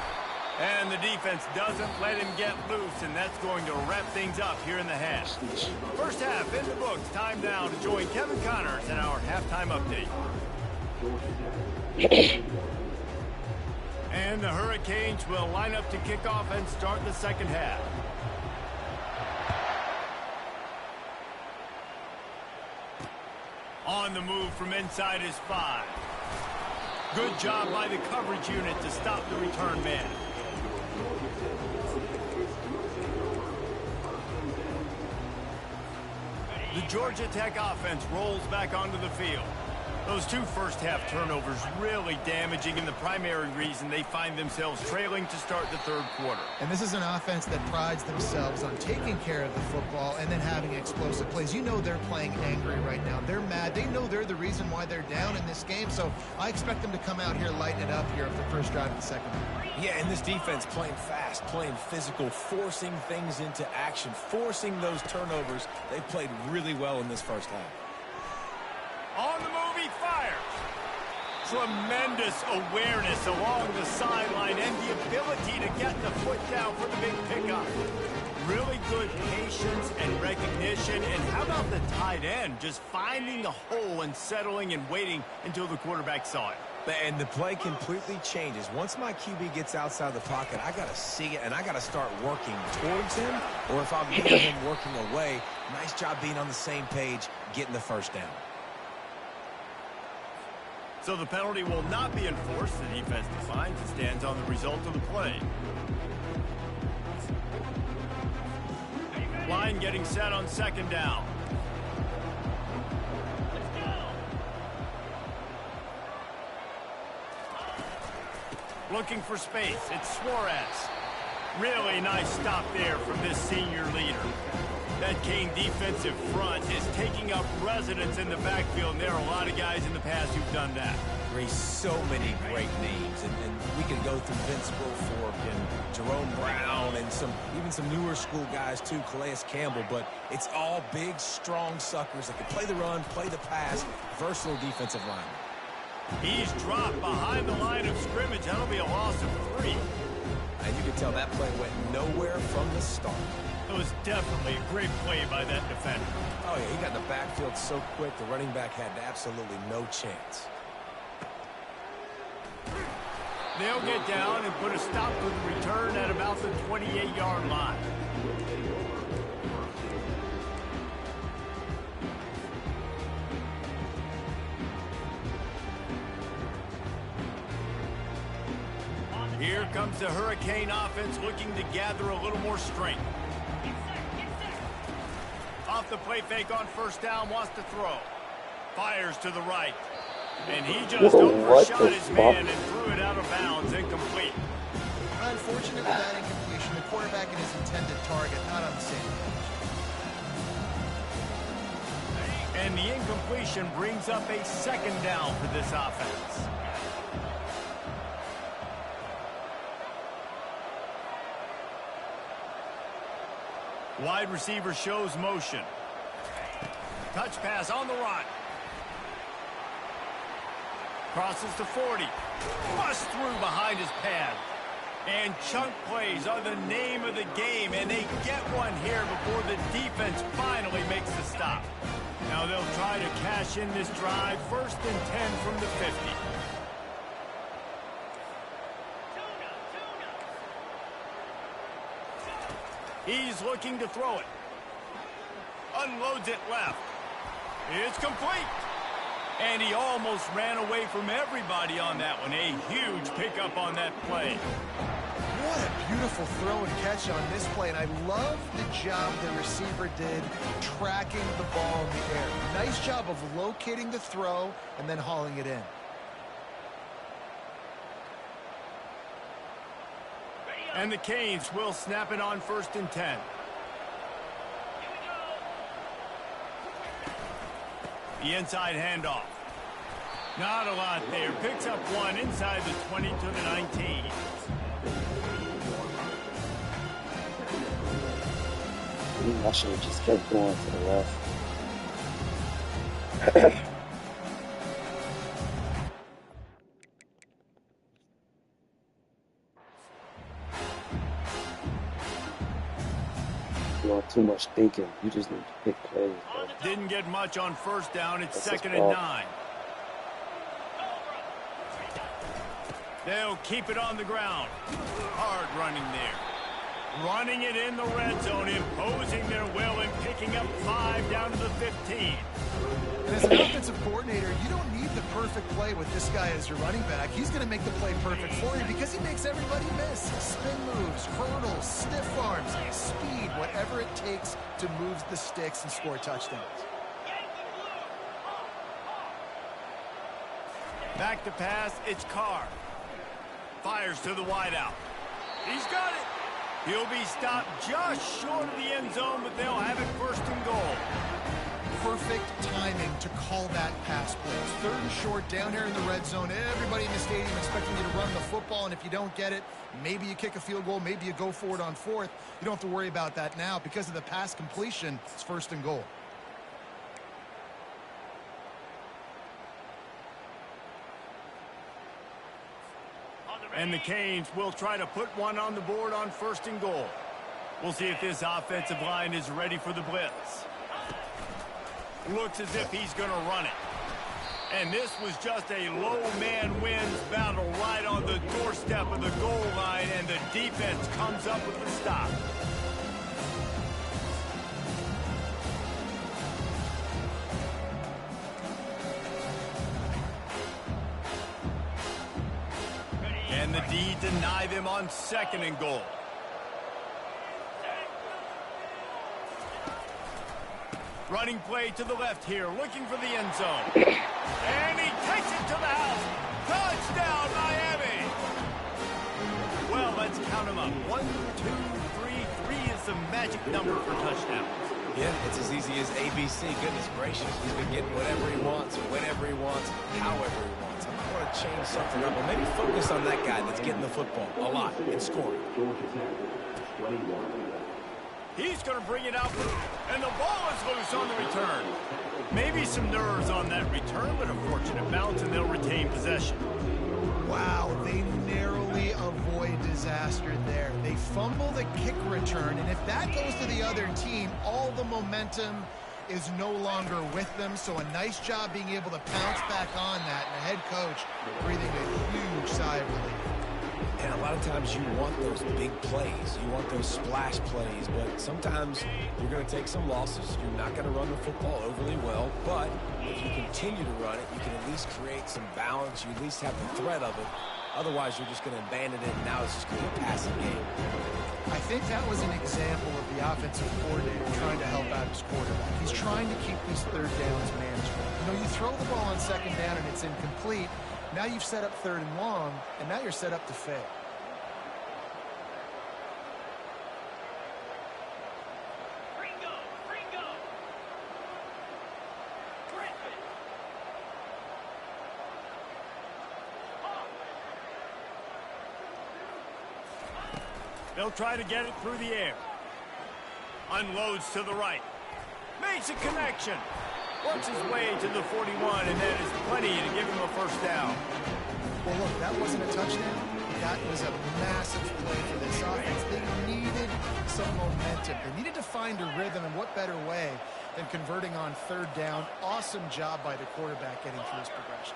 And the defense doesn't let him get loose, and that's going to wrap things up here in the half. First half in the books. Time now to join Kevin Connors in our halftime update. And the Hurricanes will line up to kick off and start the second half. On the move from inside his 5. Good job by the coverage unit to stop the return man. The Georgia Tech offense rolls back onto the field. Those two first-half turnovers really damaging, and the primary reason they find themselves trailing to start the third quarter. And this is an offense that prides themselves on taking care of the football and then having explosive plays. You know they're playing angry right now. They're mad. They know they're the reason why they're down in this game, so I expect them to come out here, lighten it up here for the first drive of the second half. Yeah, and this defense playing fast, playing physical, forcing things into action, forcing those turnovers. They played really well in this first half. On the move, he fires. Tremendous awareness along the sideline and the ability to get the foot down for the big pickup. Really good patience and recognition. And how about the tight end just finding the hole and settling and waiting until the quarterback saw it. And the play completely changes. Once my QB gets outside the pocket, I got to see it, and I got to start working towards him, or if I'm leaving him working away, nice job being on the same page, getting the first down. So the penalty will not be enforced. The defense declines and stands on the result of the play. Line getting set on second down. Looking for space. It's Suarez. Really nice stop there from this senior leader. That Cane defensive front is taking up residence in the backfield, and there are a lot of guys in the past who've done that. So many great names, and we can go through Vince Wilfork and Jerome Brown and even some newer school guys too, Calais Campbell, but it's all big, strong suckers that can play the run, play the pass, versatile defensive linemen. He's dropped behind the line of scrimmage. That'll be a loss of 3. And you can tell that play went nowhere from the start. It was definitely a great play by that defender. Oh, yeah, he got in the backfield so quick, the running back had absolutely no chance. They'll get down and put a stop to the return at about the 28-yard line. Here comes the Hurricane offense looking to gather a little more strength. Off the play fake on first down, wants to throw. Fires to the right. And he just overshot his man and threw it out of bounds, incomplete. Unfortunate with that incompletion, the quarterback and his intended target not on the same page. And the incompletion brings up a second down for this offense. Wide receiver shows motion. Touch pass on the run. Crosses to 40. Bust through behind his pad. And chunk plays are the name of the game, and they get one here before the defense finally makes the stop. Now they'll try to cash in this drive. 1st and 10 from the 50. He's looking to throw it. Unloads it left. It's complete. And he almost ran away from everybody on that one. A huge pickup on that play. What a beautiful throw and catch on this play. And I love the job the receiver did tracking the ball in the air. Nice job of locating the throw and then hauling it in. And the Canes will snap it on 1st and 10. The inside handoff. Not a lot there. Picks up one inside the 20 to the 19. I should have just kept going to the left. Too much thinking. You just need to pick plays, bro. Didn't get much on first down. It's 2nd and 9. They'll keep it on the ground. Hard running there. Running it in the red zone, imposing their will and picking up 5 down to the 15. And as an offensive coordinator, you don't need the perfect play with this guy as your running back. He's going to make the play perfect for you because he makes everybody miss. Spin moves, hurdles, stiff arms, speed, whatever it takes to move the sticks and score touchdowns. Back to pass, it's Carr. Fires to the wideout. He's got it. He'll be stopped just short of the end zone, but they'll have it 1st and goal. Perfect timing to call that pass play. 3rd and short down here in the red zone. Everybody in the stadium expecting you to run the football, and if you don't get it, maybe you kick a field goal, maybe you go for it on 4th. You don't have to worry about that now. Because of the pass completion, it's 1st and goal. And the Canes will try to put one on the board on 1st and goal. We'll see if this offensive line is ready for the blitz. Looks as if he's going to run it. And this was just a low man wins battle right on the doorstep of the goal line, and the defense comes up with the stop. And the D deny them on 2nd and goal. Running play to the left here, looking for the end zone. And he takes it to the house. Touchdown, Miami! Well, let's count them up. 1, 2, 3. 3 is the magic number for touchdowns. Yeah, it's as easy as ABC. Goodness gracious. He's been getting whatever he wants, whenever he wants, however he wants. I might want to change something up, or maybe focus on that guy that's getting the football a lot and scoring. He's going to bring it out, and the ball is loose on the return. Maybe some nerves on that return, but a fortunate bounce, and they'll retain possession. Wow, they narrowly avoid disaster there. They fumble the kick return, and if that goes to the other team, all the momentum is no longer with them. So a nice job being able to pounce back on that, and the head coach breathing a huge sigh of relief. And a lot of times you want those big plays. You want those splash plays. But sometimes you're going to take some losses. You're not going to run the football overly well. But if you continue to run it, you can at least create some balance. You at least have the threat of it. Otherwise, you're just going to abandon it, and now it's just going to be a passing game. I think that was an example of the offensive coordinator trying to help out his quarterback. He's trying to keep these third downs manageable. You know, you throw the ball on second down and it's incomplete. Now you've set up third and long, and now you're set up to fail. They'll try to get it through the air. Unloads to the right. Makes a connection. Works his way to the 41, and that is plenty to give him a first down. Well, look, that wasn't a touchdown. That was a massive play for this offense. They needed some momentum. They needed to find a rhythm, and what better way than converting on third down. Awesome job by the quarterback getting through his progression.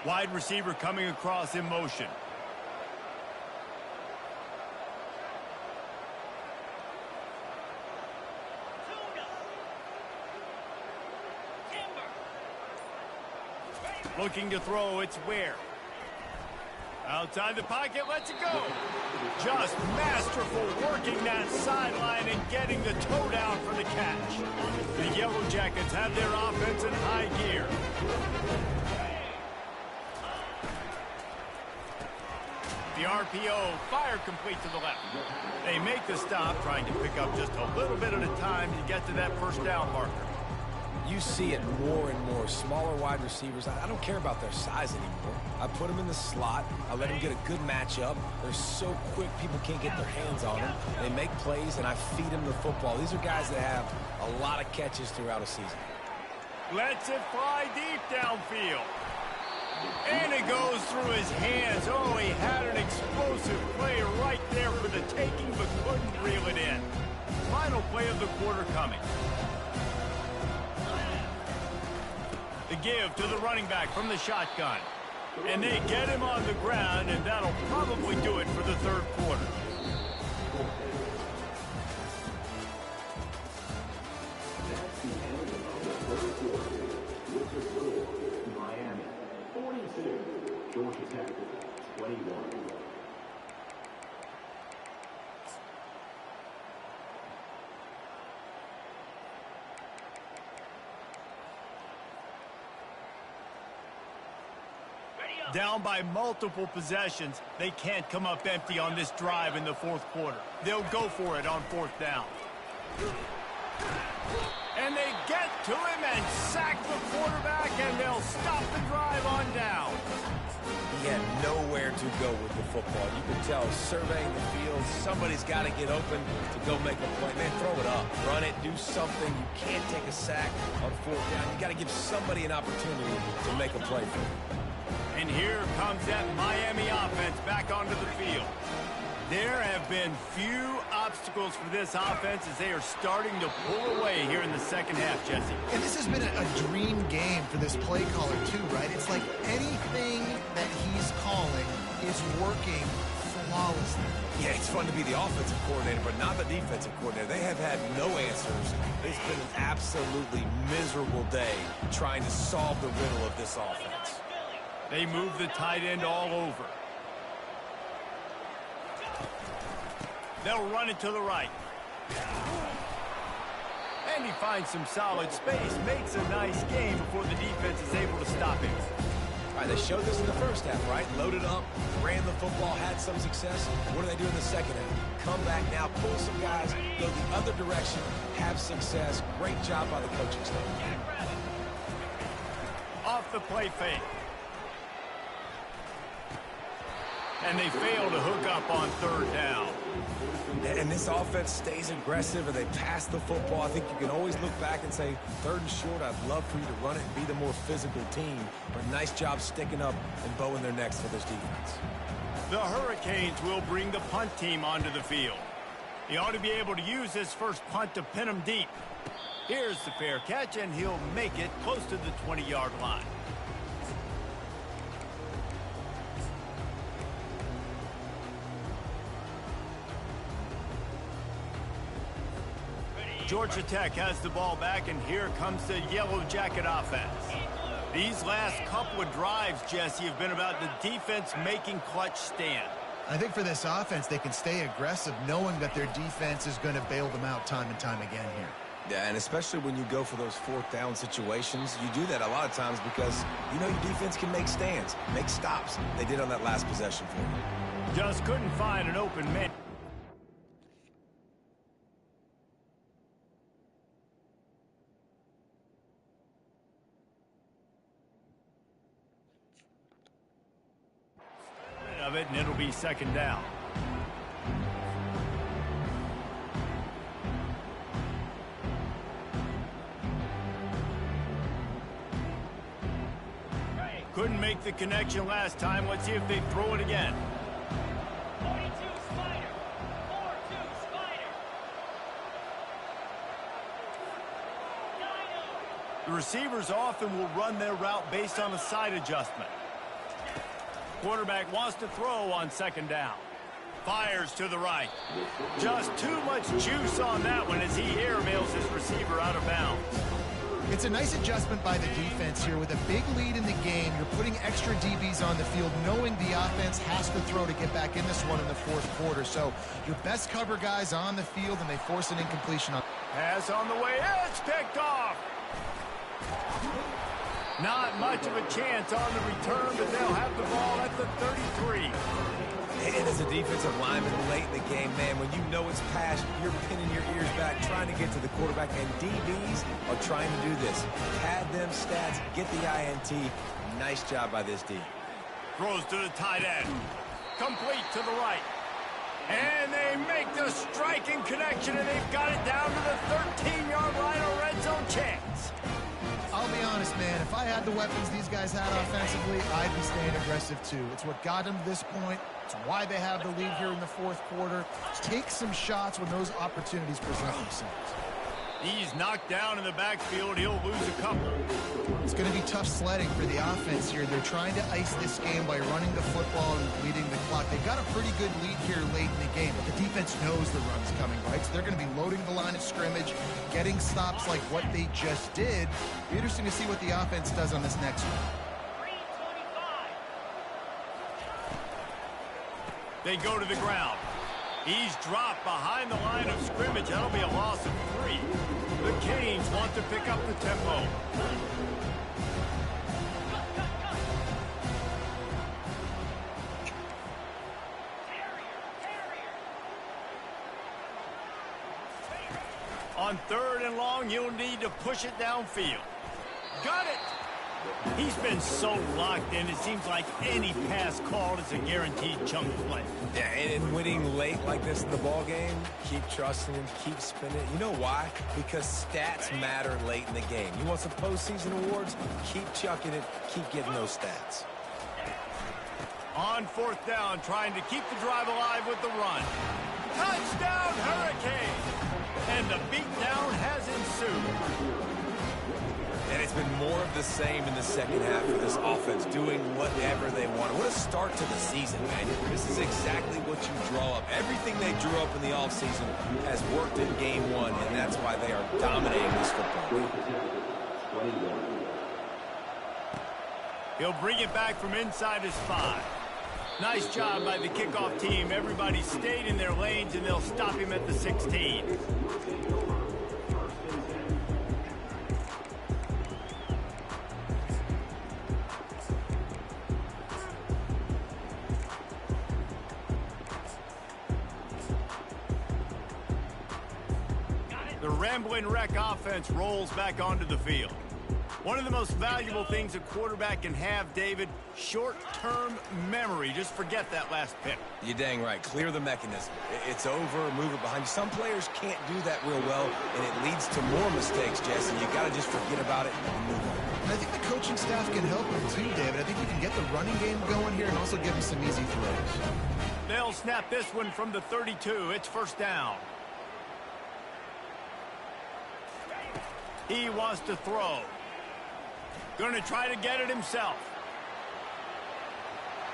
Wide receiver coming across in motion. Looking to throw, it's Ware. Outside the pocket, lets it go. Just masterful working that sideline and getting the toe down for the catch. The Yellow Jackets have their offense in high gear. The RPO, fire complete to the left. They make the stop, trying to pick up just a little bit at a time to get to that first down marker. You see it more and more. Smaller wide receivers, I don't care about their size anymore. I put them in the slot. I let them get a good matchup. They're so quick, people can't get their hands on them. They make plays, and I feed them the football. These are guys that have a lot of catches throughout a season. Lets it fly deep downfield. And it goes through his hands. Oh, he had an explosive play right there for the taking, but couldn't reel it in. Final play of the quarter coming. The give to the running back from the shotgun. And they get him on the ground, and that'll probably do it for the third quarter. Down by multiple possessions, they can't come up empty on this drive in the fourth quarter. They'll go for it on fourth down. And they get to him and sack the quarterback, and they'll stop the drive on down. He had nowhere to go with the football. You can tell, surveying the field, somebody's got to get open to go make a play. Man, throw it up, run it, do something. You can't take a sack on fourth down. You got to give somebody an opportunity to make a play for you. And here comes that Miami offense back onto the field. There have been few obstacles for this offense as they are starting to pull away here in the second half, Jesse. And this has been a dream game for this play caller too, right? It's like anything that he's calling is working flawlessly. Yeah, it's fun to be the offensive coordinator, but not the defensive coordinator. They have had no answers. It's been an absolutely miserable day trying to solve the riddle of this offense. They move the tight end all over. They'll run it to the right. And he finds some solid space, makes a nice game before the defense is able to stop him. All right, they showed this in the first half, right? Loaded up, ran the football, had some success. What do they do in the second half? Come back now, pull some guys, go the other direction, have success. Great job by the coaching staff. Off the play fake. And they fail to hook up on third down. And this offense stays aggressive and they pass the football. I think you can always look back and say, third and short, I'd love for you to run it and be the more physical team. But nice job sticking up and bowing their necks for this defense. The Hurricanes will bring the punt team onto the field. He ought to be able to use this first punt to pin him deep. Here's the fair catch, and he'll make it close to the 20-yard line. Georgia Tech has the ball back, and here comes the Yellow Jacket offense. These last couple of drives, Jesse, have been about the defense making clutch stand. I think for this offense, they can stay aggressive knowing that their defense is going to bail them out time and time again here. Yeah, and especially when you go for those fourth down situations, you do that a lot of times because you know your defense can make stands, make stops. They did on that last possession for you. Just couldn't find an open man. Of it, and it'll be second down. Couldn't make the connection last time. Let's see if they throw it again. 42 Spider. 4-2 Spider. The receivers often will run their route based on a side adjustment. Quarterback wants to throw on second down. Fires to the right. Just too much juice on that one as he airmails his receiver out of bounds. It's a nice adjustment by the defense here. With a big lead in the game, you're putting extra DBs on the field, knowing the offense has to throw to get back in this one in the fourth quarter. So your best cover guys on the field, and they force an incompletion on. Pass on the way. It's picked off. Not much of a chance on the return, but they'll have the ball at the 33. And as a defensive lineman late in the game, man, when you know it's past, you're pinning your ears back, trying to get to the quarterback, and DBs are trying to do this. Pad them stats, get the INT. Nice job by this D. Throws to the tight end. Complete to the right. And they make the striking connection, and they've got it down to the 13-yard line, a red zone chance. I'll be honest, man, if I had the weapons these guys had offensively, I'd be staying aggressive too. It's what got them to this point. It's why they have the lead here in the fourth quarter. Take some shots when those opportunities present themselves. He's knocked down in the backfield. He'll lose a couple. It's going to be tough sledding for the offense here. They're trying to ice this game by running the football and leading the clock. They've got a pretty good lead here late in the game, but the defense knows the run's coming, right? So they're going to be loading the line of scrimmage, getting stops like what they just did. Be interesting to see what the offense does on this next one. 325. They go to the ground. He's dropped behind the line of scrimmage. That'll be a loss of 3. The Canes want to pick up the tempo. On third and long, you'll need to push it downfield. Got it! He's been so locked in, it seems like any pass called is a guaranteed chunk play. Yeah, and winning late like this in the ball game, keep trusting him, keep spinning it. You know why? Because stats matter late in the game. You want some postseason awards? Keep chucking it, keep getting those stats. On fourth down, trying to keep the drive alive with the run. Touchdown, Hurricane! And the beatdown has ensued. And it's been more of the same in the second half for this offense, doing whatever they want. What a start to the season, man. This is exactly what you draw up. Everything they drew up in the offseason has worked in game one, and that's why they are dominating this football. He'll bring it back from inside his 5. Nice job by the kickoff team. Everybody stayed in their lanes, and they'll stop him at the 16. The Ramblin' Wreck offense rolls back onto the field. One of the most valuable things a quarterback can have, David, short-term memory. Just forget that last pick. You're dang right. Clear the mechanism. It's over, move it behind you. Some players can't do that real well, and it leads to more mistakes, Jesse. You got to just forget about it and move on. And I think the coaching staff can help him too, David. I think you can get the running game going here and also give him some easy throws. They'll snap this one from the 32. It's first down. He wants to throw. Going to try to get it himself.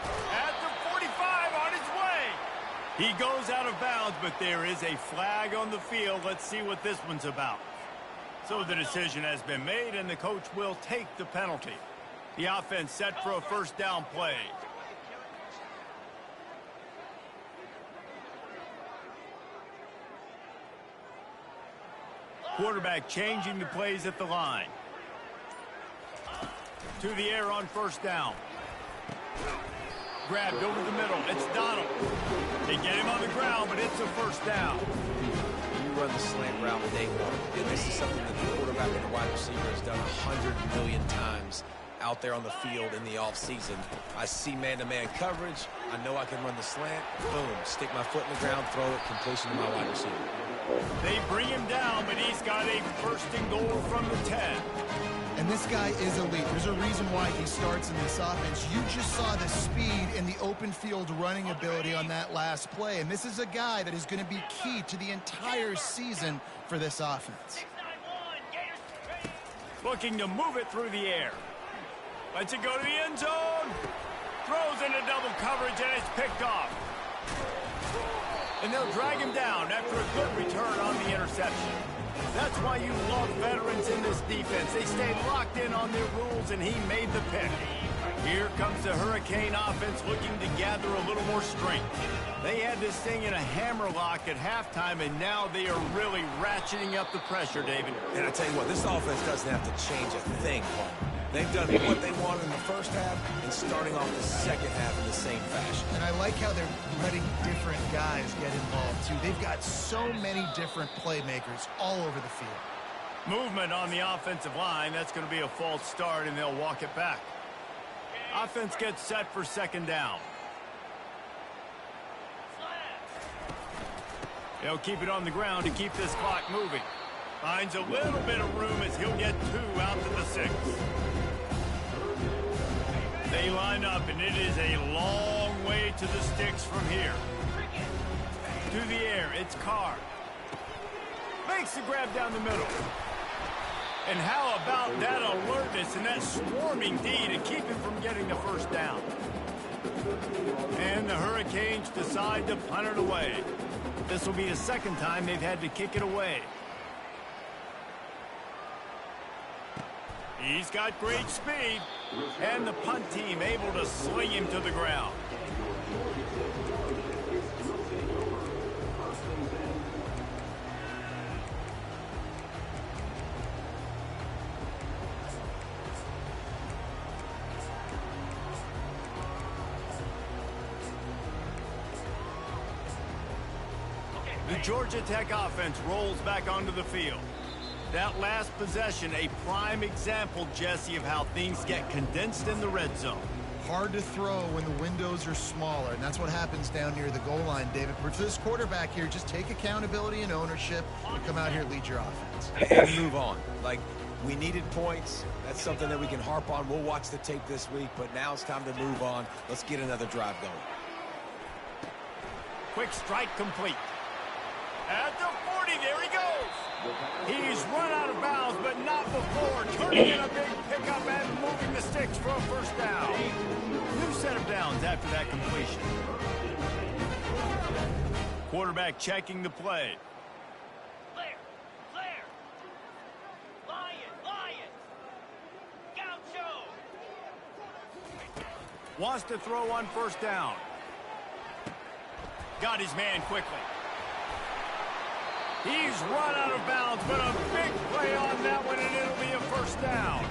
At the 45, on his way. He goes out of bounds, but there is a flag on the field. Let's see what this one's about. So the decision has been made, and the coach will take the penalty. The offense set for a first down play. Quarterback changing the plays at the line. To the air on first down. Grabbed over the middle. It's Donald. They get him on the ground, but it's a first down. You run the slant route day one. And this is something that the quarterback and the wide receiver has done 100 million times out there on the field in the offseason. I see man-to-man coverage. I know I can run the slant. Boom. Stick my foot in the ground, throw it, completion to my wide receiver. They bring him down, but he's got a first and goal from the 10. And this guy is elite. There's a reason why he starts in this offense. You just saw the speed and the open field running ability on that last play. And this is a guy that is going to be key to the entire season for this offense. Looking to move it through the air. Lets it go to the end zone. Throws into double coverage, and it's picked off. And they'll drag him down after a good return on the interception. That's why you love veterans in this defense. They stay locked in on their rules, and he made the pick. Here comes the Hurricane offense looking to gather a little more strength. They had this thing in a hammer lock at halftime, and now they are really ratcheting up the pressure, David. And I tell you what, this offense doesn't have to change a thing, Paul. They've done what they wanted in the first half and starting off the second half in the same fashion. And I like how they're letting different guys get involved, too. They've got so many different playmakers all over the field. Movement on the offensive line. That's going to be a false start, and they'll walk it back. Offense gets set for second down. They'll keep it on the ground to keep this clock moving. Finds a little bit of room as he'll get 2 out to the 6. They line up, and it is a long way to the sticks from here. To the air, it's Carr. Makes the grab down the middle. And how about that alertness and that swarming D to keep him from getting the first down? And the Hurricanes decide to punt it away. This will be the second time they've had to kick it away. He's got great speed, and the punt team able to sling him to the ground. The Georgia Tech offense rolls back onto the field. That last possession, a prime example, Jesse, of how things get condensed in the red zone. Hard to throw when the windows are smaller, and that's what happens down near the goal line, David. But for this quarterback here, just take accountability and ownership and come out here and lead your offense. And move on. Like, we needed points. That's something that we can harp on. We'll watch the tape this week, but now it's time to move on. Let's get another drive going. Quick strike complete. At the 40, there he goes. He's run out of bounds, but not before turning in a big pickup and moving the sticks for a first down. New set of downs after that completion. Quarterback checking the play. Flair, Flair. Lion. Gaucho. Wants to throw on first down. Got his man quickly. He's run out of bounds, but a big play on that one, and it'll be a first down.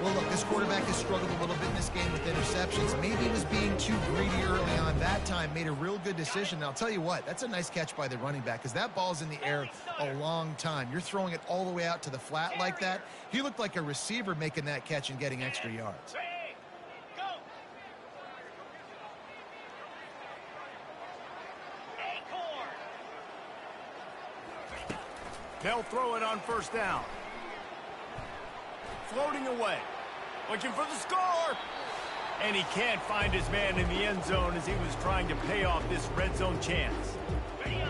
Well, look, this quarterback has struggled a little bit in this game with interceptions. Maybe he was being too greedy early on. That time made a real good decision. And I'll tell you what, that's a nice catch by the running back because that ball's in the air a long time. You're throwing it all the way out to the flat like that. He looked like a receiver making that catch and getting extra yards. Go. Acorn. They'll throw it on first down. Floating away. Looking for the score. And he can't find his man in the end zone as he was trying to pay off this red zone chance.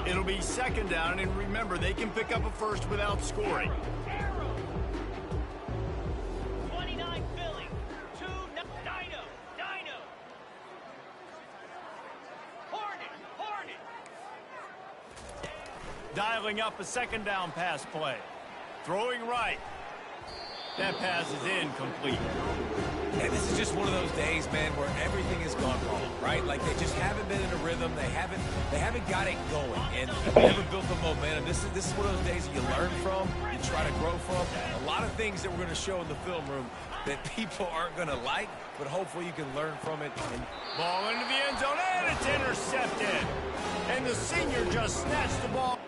It'll be second down, and remember, they can pick up a first without scoring. 29 Philly. 2 Dino. Hornet. dialing up a second down pass play. Throwing right. That pass is incomplete. And this is just one of those days, man, where everything has gone wrong, right? Like they just haven't been in a rhythm. They haven't got it going and never built the momentum. This is one of those days that you learn from, you try to grow from. A lot of things that we're going to show in the film room that people aren't going to like, but hopefully you can learn from it. And Ball into the end zone, and it's intercepted. And the senior just snatched the ball.